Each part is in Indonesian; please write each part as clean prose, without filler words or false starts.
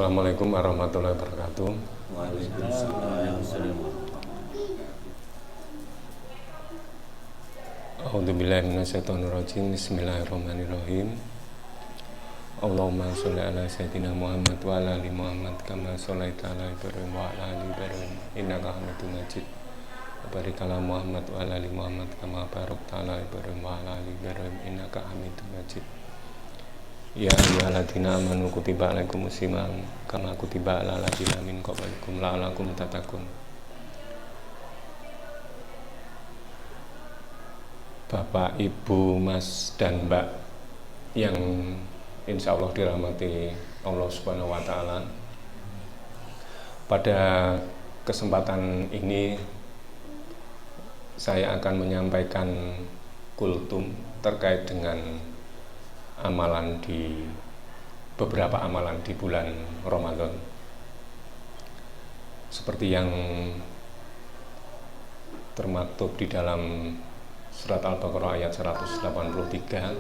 Assalamualaikum warahmatullahi wabarakatuh. Waalaikumsalam. A'udzubillahi minasyaitonirrajim. Bismillahirrahmanirrahim. Allahumma sholli ala sayyidina Muhammad wa ala ali Muhammad kama sholaita ala Ibrahim wa ala ali Ibrahim innaka Hamidum Majid. Barik ala Muhammad wa ala ali Muhammad kama barakta ala Ibrahim wa ala ali Ibrahim innaka Hamidum Majid. Ya ayyuhalladzina amanu kutiba alaikumus syiyam kama kutiba alal ladzina min qablikum la'allakum tattaqun. Bapak, Ibu, Mas, dan Mbak yang insya Allah dirahmati Allah Subhanahu wa Ta'ala, pada kesempatan ini saya akan menyampaikan kultum terkait dengan beberapa amalan di bulan Ramadan. Seperti yang termaktub di dalam surat Al-Baqarah ayat 183,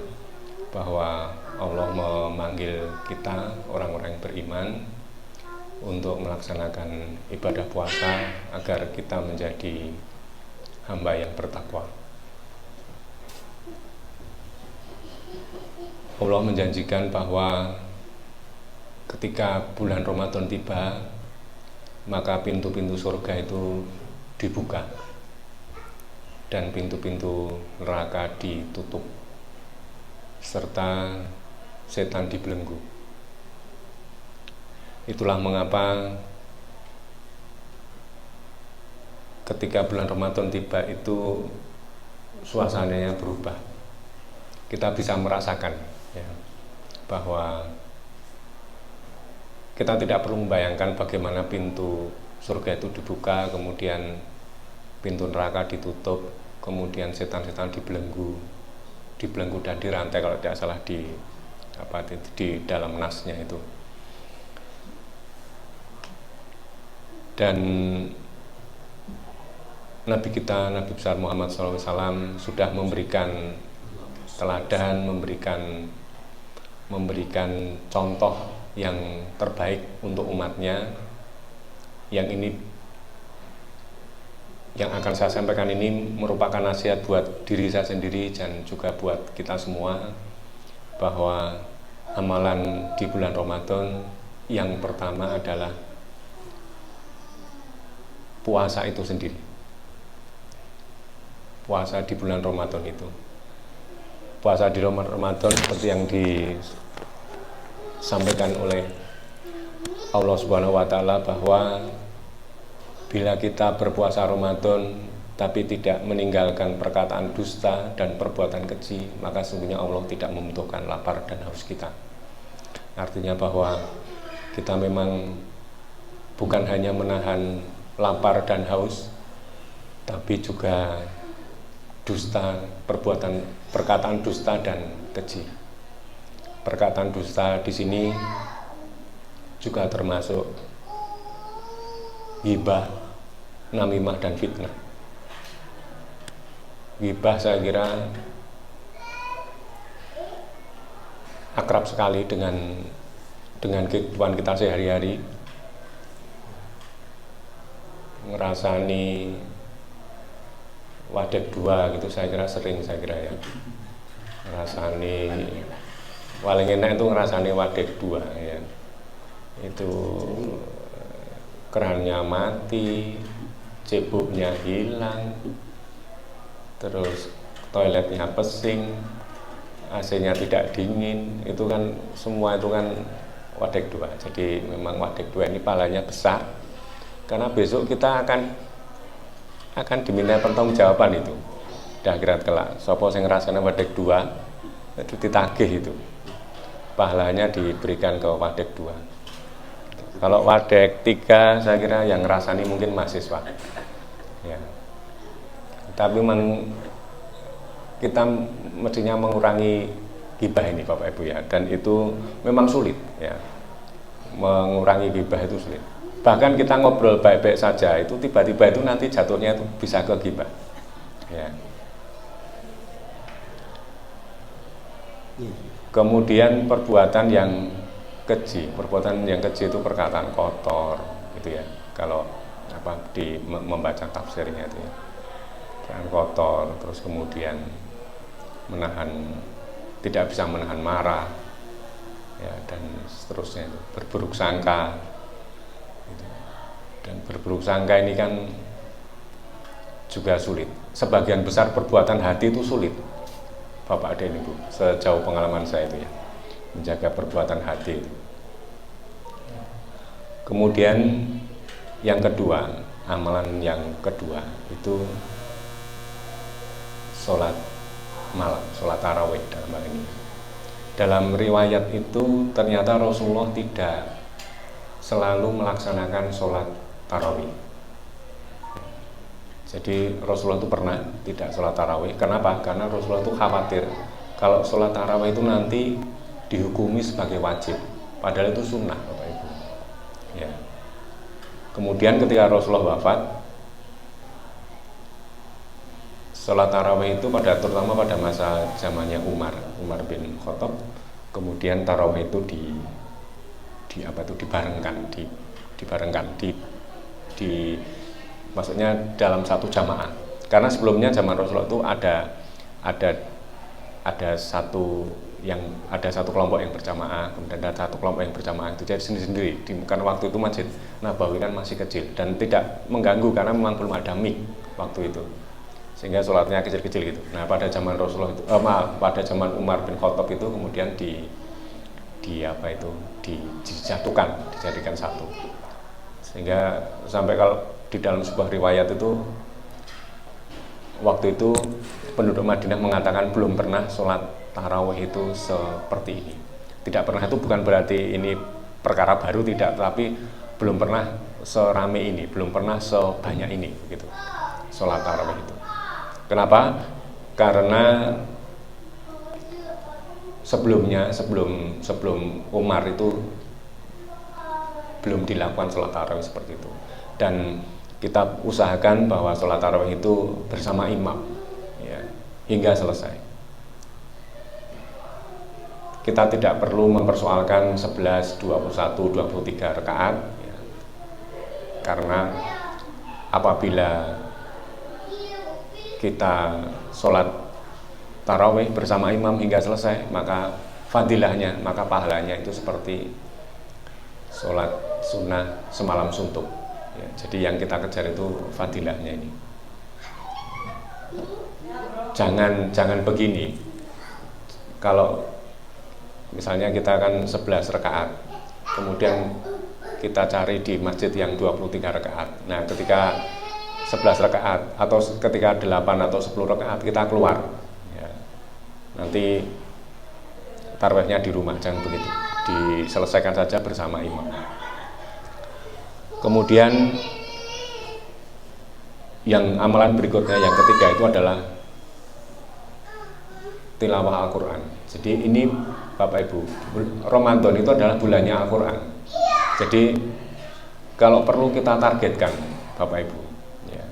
bahwa Allah memanggil kita orang-orang yang beriman untuk melaksanakan ibadah puasa agar kita menjadi hamba yang bertakwa. Allah menjanjikan bahwa ketika bulan Ramadan tiba, maka pintu-pintu surga itu dibuka dan pintu-pintu neraka ditutup, serta setan dibelenggu. Itulah mengapa ketika bulan Ramadan tiba itu suasananya berubah. Kita bisa merasakan bahwa kita tidak perlu membayangkan bagaimana pintu surga itu dibuka, kemudian pintu neraka ditutup, kemudian setan-setan dibelenggu dan dirantai kalau tidak salah di dalam nasnya itu. Dan Nabi kita, Nabi besar Muhammad SAW sudah memberikan teladan, memberikan contoh yang terbaik untuk umatnya. Yang akan saya sampaikan ini merupakan nasihat buat diri saya sendiri dan juga buat kita semua, bahwa amalan di bulan Ramadan yang pertama adalah puasa itu sendiri. Puasa di bulan Ramadan itu. Puasa di Ramadan seperti yang disampaikan oleh Allah Subhanahu wa Ta'ala, bahwa bila kita berpuasa Ramadan tapi tidak meninggalkan perkataan dusta dan perbuatan keji, maka sesungguhnya Allah tidak membutuhkan lapar dan haus kita. Artinya bahwa kita memang bukan hanya menahan lapar dan haus, tapi juga dusta, perkataan dusta dan keji. Perkataan dusta di sini juga termasuk ghibah, namimah, dan fitnah. Ghibah saya kira akrab sekali dengan kehidupan kita sehari-hari. Ngerasani wadek dua gitu, saya kira ya. Ngerasani paling enak itu ngerasani wadek dua ya. Itu kerannya mati, ceboknya hilang, terus toiletnya pesing, AC-nya tidak dingin, itu kan semua itu kan wadek dua. Jadi memang wadek dua ini pahalanya besar, karena besok kita akan diminta pertanggungjawaban itu di akhirat kelak. Sapa sing ngrasane wadek dua itu ditagih, itu pahalanya diberikan ke wadek dua. Kalau wadek tiga saya kira yang ngerasani mungkin mahasiswa ya. Tapi kita mestinya mengurangi ghibah ini Bapak Ibu ya, dan itu memang sulit ya. Mengurangi ghibah itu sulit. Bahkan kita ngobrol baik-baik saja, itu tiba-tiba itu nanti jatuhnya itu bisa ke ghibah ya. Kemudian perbuatan yang keji. Perbuatan yang keji itu perkataan kotor gitu ya. Kalau membaca tafsirnya itu ya. Perkataan kotor, terus kemudian tidak bisa menahan marah ya, dan seterusnya itu. Berburuk sangka gitu. Dan berburuk sangka ini kan juga sulit. Sebagian besar perbuatan hati itu sulit, Bapak dan Ibu, sejauh pengalaman saya itu ya, menjaga perbuatan hati itu. Kemudian yang kedua, amalan yang kedua itu sholat malam, sholat tarawih dalam hal ini. Dalam riwayat itu ternyata Rasulullah tidak selalu melaksanakan sholat tarawih. Jadi Rasulullah itu pernah tidak sholat tarawih. Kenapa? Karena Rasulullah itu khawatir kalau sholat tarawih itu nanti dihukumi sebagai wajib, padahal itu sunnah, Bapak Ibu. Ya. Kemudian ketika Rasulullah wafat, sholat tarawih itu terutama pada masa zamannya Umar bin Khattab, kemudian tarawih itu dibarengkan maksudnya dalam satu jamaah. Karena sebelumnya zaman Rasulullah itu ada satu kelompok yang berjamaah, kemudian ada satu kelompok yang berjamaah itu jadi sendiri-sendiri. Karena waktu itu Masjid Nabawi kan masih kecil dan tidak mengganggu karena memang belum ada mic waktu itu, sehingga sholatnya kecil-kecil gitu. Nah pada zaman Rasulullah itu, pada zaman Umar bin Khattab itu kemudian dijadikan satu, sehingga sampai kalau di dalam sebuah riwayat itu waktu itu penduduk Madinah mengatakan belum pernah sholat tarawih itu seperti ini. Tidak pernah itu bukan berarti ini perkara baru, tidak, tapi belum pernah serame ini, belum pernah sebanyak ini gitu sholat tarawih itu. Kenapa? Karena sebelum Umar itu belum dilakukan sholat tarawih seperti itu. Dan kita usahakan bahwa sholat tarawih itu bersama imam ya, hingga selesai. Kita tidak perlu mempersoalkan 11, 21, 23 rakaat ya. Karena apabila kita sholat tarawih bersama imam hingga selesai, maka fadilahnya, maka pahalanya itu seperti sholat sunnah semalam suntuk ya. Jadi yang kita kejar itu fadilahnya ini. Jangan begini. Kalau misalnya kita kan 11 rakaat, kemudian kita cari di masjid yang 23 rakaat. Nah ketika 11 rakaat atau ketika 8 atau 10 rakaat kita keluar ya. Nanti tarawihnya di rumah, jangan begitu, diselesaikan saja bersama imam. Kemudian yang amalan berikutnya yang ketiga itu adalah tilawah Al-Quran. Jadi ini Bapak Ibu, Ramadan itu adalah bulannya Al-Quran. Jadi kalau perlu kita targetkan Bapak Ibu ya.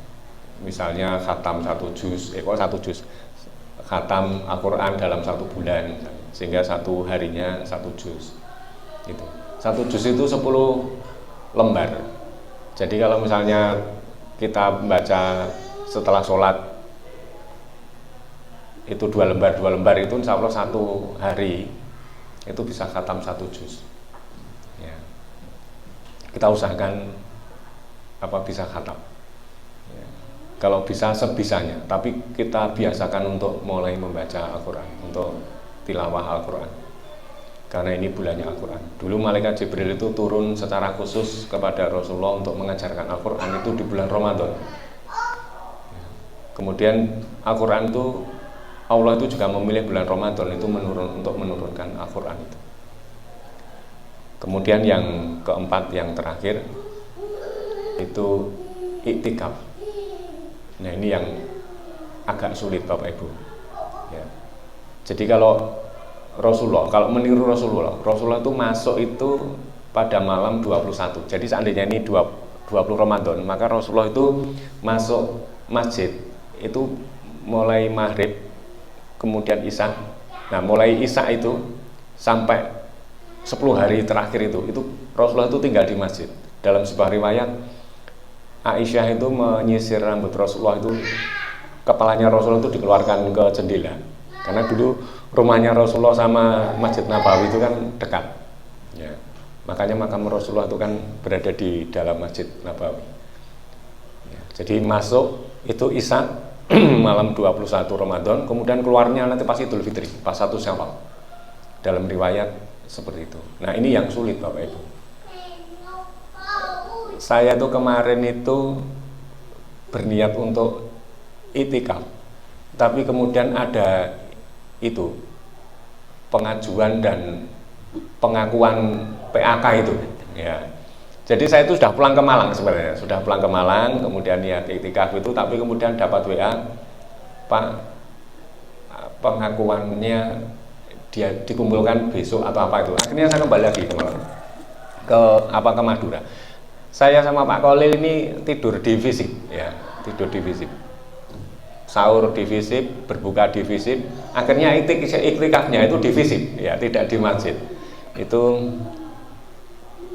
Misalnya khatam satu juz khatam Al-Quran dalam 1 bulan, sehingga satu harinya 1 juz gitu. 1 juz itu 10 lembar. Jadi kalau misalnya kita membaca setelah sholat itu 2 lembar itu insya Allah 1 hari itu bisa khatam 1 juz ya. Kita usahakan bisa khatam ya. Kalau bisa sebisanya, tapi kita biasakan untuk mulai membaca Al-Quran, untuk tilawah Al-Quran, karena ini bulannya Al-Quran. Dulu malaikat Jibril itu turun secara khusus kepada Rasulullah untuk mengajarkan Al-Quran itu di bulan Ramadan. Kemudian Al-Quran itu Allah itu juga memilih bulan Ramadan itu untuk menurunkan Al-Quran itu. Kemudian yang keempat, yang terakhir itu iktikaf. Nah ini yang agak sulit Bapak Ibu ya. Jadi kalau meniru Rasulullah itu masuk itu pada malam 21. Jadi seandainya ini 20 Ramadan, maka Rasulullah itu masuk masjid itu mulai maghrib kemudian isya. Nah mulai isya itu sampai 10 hari terakhir itu Rasulullah itu tinggal di masjid. Dalam sebuah riwayat, Aisyah itu menyisir rambut Rasulullah itu, kepalanya Rasulullah itu dikeluarkan ke jendela. Karena dulu rumahnya Rasulullah sama Masjid Nabawi itu kan dekat. Ya. Makanya makam Rasulullah itu kan berada di dalam Masjid Nabawi. Ya. Jadi masuk itu Isya malam 21 Ramadan, kemudian keluarnya nanti pas Idul Fitri, pas 1 Syawal. Dalam riwayat seperti itu. Nah, ini yang sulit Bapak Ibu. Saya tuh kemarin itu berniat untuk itikaf, tapi kemudian ada itu pengajuan dan pengakuan PAK itu, ya. Jadi saya itu sudah pulang ke Malang sebenarnya, sudah pulang ke Malang, kemudian niat itikaf itu, tapi kemudian dapat WA, Pak, pengakuannya dia dikumpulkan besok atau apa itu. Akhirnya saya kembali lagi ke Madura. Saya sama Pak Kolil ini tidur di FISIP, ya, tidur di FISIP. Sahur di FISIP, berbuka di FISIP. Akhirnya iktikafnya itu di FISIP, ya, tidak di masjid. Itu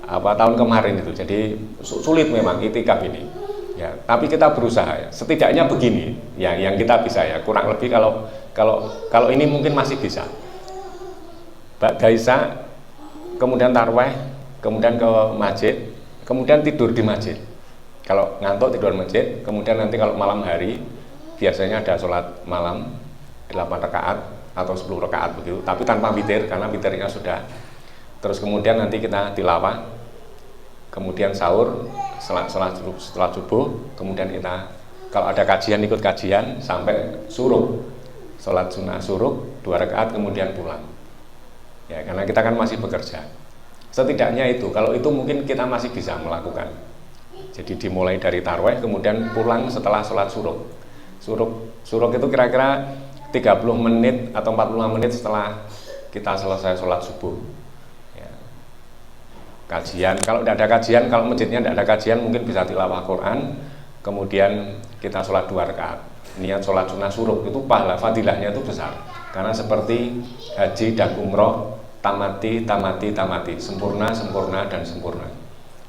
tahun kemarin itu. Jadi sulit memang iktikaf ini. Ya, tapi kita berusaha, ya. Setidaknya begini, ya, yang kita bisa, ya, kurang lebih kalau ini mungkin masih bisa. Ba'da Isya, kemudian tarweh, kemudian ke masjid, kemudian tidur di masjid. Kalau ngantuk tidur di masjid, kemudian nanti kalau malam hari biasanya ada sholat malam 8 rakaat atau 10 rakaat begitu, tapi tanpa witir karena witirnya sudah. Terus kemudian nanti kita tilawah, kemudian sahur, setelah subuh, kemudian kita kalau ada kajian ikut kajian sampai suruh, sholat sunnah suruh 2 rakaat kemudian pulang. Ya, karena kita kan masih bekerja. Setidaknya itu, kalau itu mungkin kita masih bisa melakukan. Jadi dimulai dari tarweh, kemudian pulang setelah sholat suruh. Suruh itu kira-kira 30 menit atau 45 menit setelah kita selesai sholat subuh. Ya. Kajian, kalau tidak ada kajian, kalau masjidnya tidak ada kajian, mungkin bisa tilawah Quran, kemudian kita sholat 2 rakaat. Niat sholat sunnah suruh itu pahala fadilahnya itu besar. Karena seperti haji dan umroh, tamati, sempurna, dan sempurna.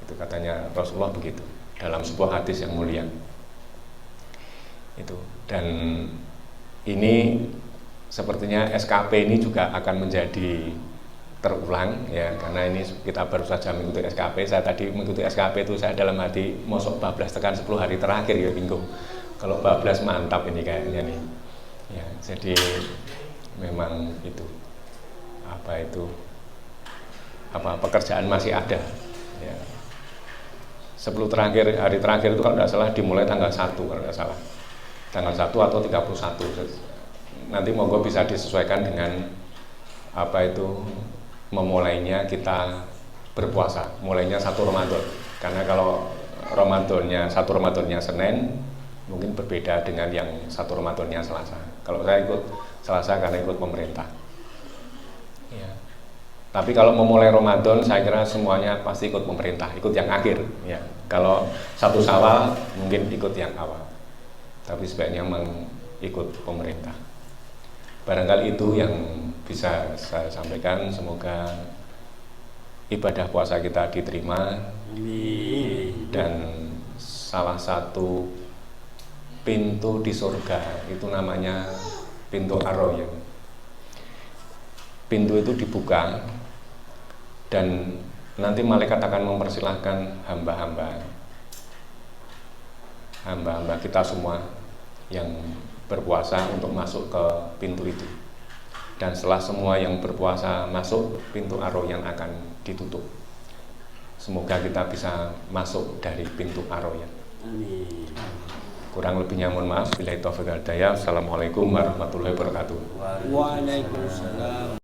Itu katanya Rasulullah begitu dalam sebuah hadis yang mulia. Itu. Dan ini sepertinya SKP ini juga akan menjadi terulang, ya, karena ini kita baru saja mengikuti SKP. Saya tadi mengikuti SKP itu saya dalam hati mosok bablas tekan 10 hari terakhir ya minggu. Kalau bablas mantap ini kayaknya nih. Ya, jadi memang itu pekerjaan masih ada, ya. 10 hari terakhir itu kalau tidak salah dimulai tanggal 1 kalau tidak salah, tanggal 1 atau 31. Nanti monggo bisa disesuaikan dengan memulainya kita berpuasa, mulainya 1 Ramadan, karena kalau satu Ramadannya Senin mungkin berbeda dengan yang 1 Ramadannya Selasa. Kalau saya ikut Selasa karena ikut pemerintah. Ya. Tapi kalau memulai Ramadan, saya kira semuanya pasti ikut pemerintah, ikut yang akhir. Ya. Kalau 1 Syawal mungkin ikut yang awal. Tapi sebaiknya mengikut pemerintah. Barangkali itu yang bisa saya sampaikan. Semoga ibadah puasa kita diterima. Dan salah satu pintu di surga itu namanya pintu Ar-Rayyan. Pintu itu dibuka dan nanti malaikat akan mempersilahkan hamba-hamba kita semua yang berpuasa untuk masuk ke pintu itu. Dan setelah semua yang berpuasa masuk, pintu Ar-Rayyan akan ditutup. Semoga kita bisa masuk dari pintu Ar-Rayyan. Amin. Kurang lebihnya mohon maaf. Billahi taufiq wal hidayah. Assalamualaikum warahmatullahi wabarakatuh. Waalaikumsalam.